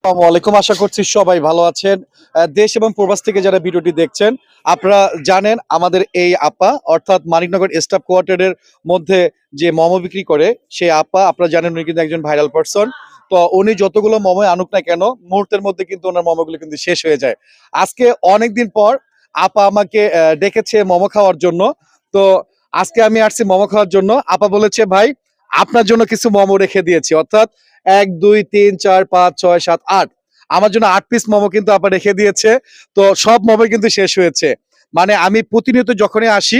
আসসালামু আলাইকুম, আশা করছি সবাই ভালো আছেন। দেশ এবং প্রবাস থেকে যারা ভিডিওটি দেখছেন, আপনারা জানেন আমাদের এই আপা অর্থাৎ মানিকনগর স্টাফ কোয়ার্টারের মধ্যে যে মোমো বিক্রি করে সেই আপা, আপনারা জানেন উনি কিন্তু একজন ভাইরাল পারসন। তো উনি যতগুলো মোমো আনুক না কেন, মুহূর্তের মধ্যে কিন্তু ওনার মোমোগুলো কিন্তু শেষ হয়ে যায়। আজকে অনেকদিন পর আপা আমাকে ডেকেছে মোমো খাওয়ার জন্য। তো আজকে আমি আসছি মোমো খাওয়ার জন্য। আপা বলেছে, ভাই আপনার জন্য কিছু মোমো রেখে দিয়েছি, অর্থাৎ 1 2 3 4 5 6 7 8 আমার জন্য 8 পিস মোমো কিন্তু আপা রেখে দিয়েছে। তো সব মোমো কিন্তু শেষ হয়েছে। মানে আমি প্রতিনিয়ত যখনই আসি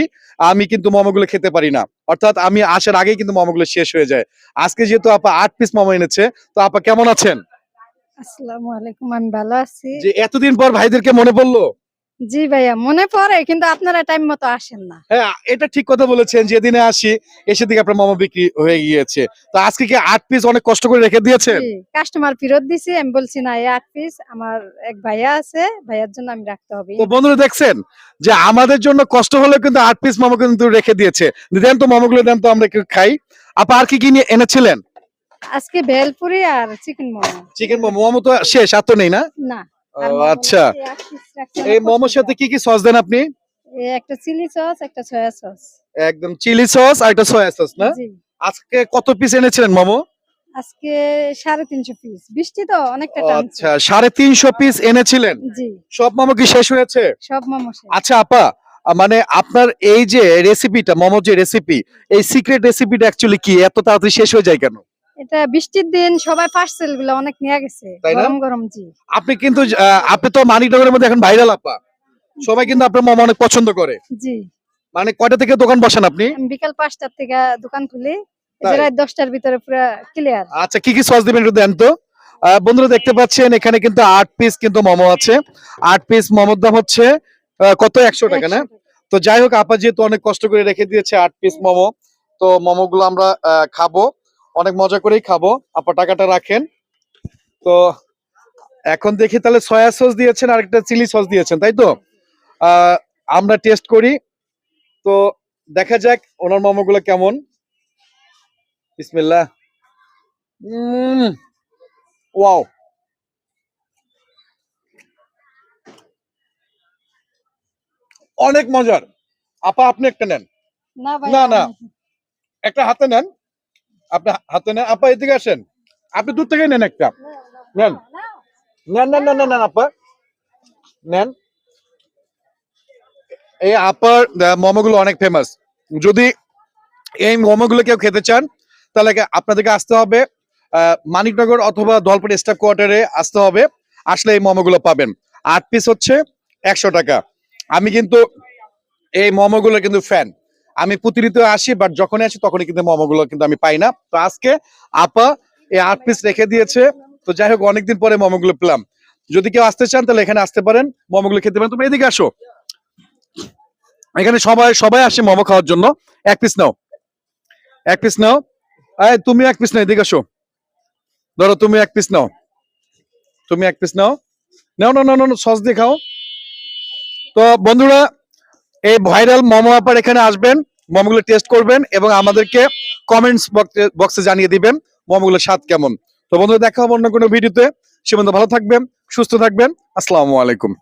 আমি কিন্তু মোমোগুলো খেতে পারি না, অর্থাৎ আমি আসার আগেই কিন্তু মোমোগুলো শেষ হয়ে যায়। আজকে যেহেতু আপা 8 পিস মোমো এনেছে, তো আপা কেমন আছেন? আসসালামু আলাইকুম, আমি ভালো আছি। যে এতদিন পর ভাইদেরকে মনে পড়লো। জি ভাইয়া, মনে পড়ে কিন্তু আপনারা টাইম মতো আসেন না। হ্যাঁ, এটা ঠিক কথা বলেছেন, যেদিনে আসি এসে দিকে আপনার মোমো বিক্রি হয়ে গিয়েছে। তো আজকে কি 8 পিস অনেক কষ্ট করে রেখে দিয়েছেন? জি, কাস্টমার ফেরত দিছি, আমি বলছি না এই 8 পিস আমার এক ভাইয়া আছে, ভাইয়ার জন্য আমি রাখতে হবে। তো বন্ধুরা দেখছেন যে আমাদের জন্য কষ্ট হলেও কিন্তু 8 পিস মোমো কিন্তু রেখে দিয়েছে। দেন তো মোমোগুলো, দেন তো আমরা একটু খাই। আপা আর কি কি নিয়ে এনেছিলেন? আজকে ভেলপুরি আর চিকেন মোমো। চিকেন মোমো। মোমো তো শেষ, আর তো নেই না? না, ও, আর মোমো আচ্ছা। এই 8 পিস রাখছি এই আমার মোমোর সাথে পছন্দের। কি কি সস দেন আপনি? এই একটা চিলি সস, একটা সয়া সস। একদম চিলি সস আর একটা সয়া সস না? জি, আজকে কত পিস এনেছিলেন মোমো? আজকে 350 পিস। বৃষ্টি তো অনেকটা টানছে। আচ্ছা, 350 পিস এনেছিলেন। জি, সব মোমো কি শেষ হয়েছে? সব মোমো শেষ। আচ্ছা আপা, মানে আপনার এই যে রেসিপিটা, মোমো যে রেসিপি, এই সিক্রেট রেসিপিটা অ্যাকচুয়ালি কি এত তাড়াতাড়ি শেষ হয়ে যায় কেন? এটা বৃষ্টির দিন, সবাই পার্সেল গুলো অনেক নিয়ে গেছে, তাই না? গরম গরম। জি, আপনি কিন্তু আপনি তো মানিকনগরের মধ্যে এখন ভাইরাল আপা, সবাই কিন্তু আপনার মোমো অনেক পছন্দ করে। জি। মানে কয়টা থেকে দোকান বসেন আপনি? আমি বিকাল 5টার থেকে দোকান খুলি, এই যে তাই? রাত 10টার ভিতরে পুরো ক্লিয়ার। আচ্ছা, কি কি সস দিবেন একটু দেন তো। বন্ধুরা দেখতে পাচ্ছেন এখানে কিন্তু 8 পিস কিন্তু মোমো আছে। 8 পিস মোমোর দাম হচ্ছে কত, 100 টাকা না? 100 টাকা। তো যাই হোক, আপা যেহেতু অনেক কষ্ট করে রেখে দিয়েছে 8 পিস মোমো, তো মোমোগুলো আমরা খাবো, অনেক মজা করেই খাবো। আপা টাকাটা রাখেন। তো এখন দেখি তাহলে সয়া সস দিয়েছেন আর একটা চিলি সস দিয়েছেন, তাই তো? আহ, আমরা টেস্ট করি। তো দেখা যাক ওনার মোমোগুলো কেমন। বিসমিল্লাহ। ওয়াও, অনেক মজার। আপা আপনি একটা নেন। না ভাই, না না, একটা হাতে নেন। আপনি হাতে নেন, আপা এদিকে আসেন। আপনি দূর থেকে নেন একটা। নেন নেন নেন নেন নেন নেন, আপা নেন। এই আপার মোমোগুলো অনেক ফেমাস। যদি এই মোমোগুলো কেউ খেতে চান, তাহলে আপনাদেরকে আসতে হবে মানিকনগর অথবা দলপুর স্টাফ কোয়ার্টারে আসতে হবে। আসলে এই মোমোগুলো পাবেন। 8 পিস হচ্ছে 100 টাকা। আমি কিন্তু এই মোমোগুলো কিন্তু ফ্যান। আমি প্রতিনিয়ত আসি, বাট যখনই আসি তখনই কিন্তু মোমোগুলো কিন্তু আমি পাই না। তো আজকে আপা এই 8 পিস রেখে দিয়েছে। তো যাই হোক, অনেকদিন পরে মোমোগুলো পেলাম। যদি কেউ আসতে চান তাহলে এখানে আসতে পারেন, মোমোগুলো খেতে পারেন। তুমি এদিকে আসো, এখানে সবাই সবাই আসে মোমো খাওয়ার জন্য। 1 পিস নাও, 1 পিস নাও। তুমি 1 পিস নাও, এদিকে আসো। ধরো তুমি 1 পিস নাও, তুমি 1 পিস নাও। নাও নাও নাও নাও, সস দিয়ে খাও। তো বন্ধুরা, এই ভাইরাল মোমো আপার এখানে আসবেন, মোমোগুলো টেস্ট করবেন এবং আমাদেরকে কমেন্টস বক্সে জানিয়ে দিবেন মোমোগুলোর স্বাদ কেমন। তো বন্ধুরা, দেখা হবে অন্য কোনো ভিডিওতে। সে পর্যন্ত ভালো থাকবেন, সুস্থ থাকবেন। আসসালামু আলাইকুম।